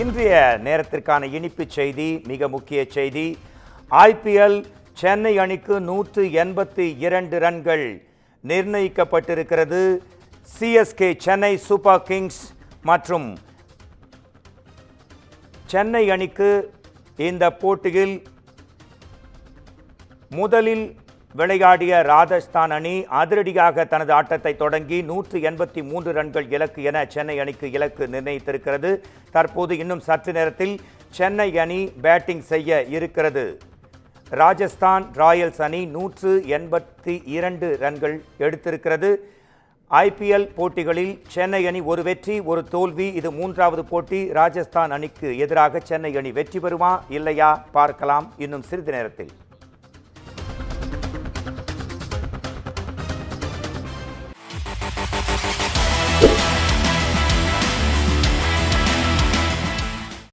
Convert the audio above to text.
இன்றைய நேரத்திற்கான இனிப்பு செய்தி, மிக முக்கிய செய்தி. IPL சென்னை அணிக்கு 182 ரன்கள் நிர்ணயிக்கப்பட்டிருக்கிறது. CSK சென்னை சூப்பர் கிங்ஸ் மற்றும் சென்னை அணிக்கு இந்த போட்டியில் முதலில் விளையாடிய ராஜஸ்தான் அணி அதிரடியாக தனது ஆட்டத்தை தொடங்கி 183 ரன்கள் இலக்கு என சென்னை அணிக்கு இலக்கு நிர்ணயித்திருக்கிறது. தற்போது இன்னும் சற்று நேரத்தில் சென்னை அணி பேட்டிங் செய்ய இருக்கிறது. ராஜஸ்தான் ராயல்ஸ் அணி 182 ரன்கள் எடுத்திருக்கிறது. IPL போட்டிகளில் சென்னை அணி ஒரு வெற்றி ஒரு தோல்வி. இது மூன்றாவது போட்டி. ராஜஸ்தான் அணிக்கு எதிராக சென்னை அணி வெற்றி பெறுமா இல்லையா பார்க்கலாம் இன்னும் சிறிது நேரத்தில்.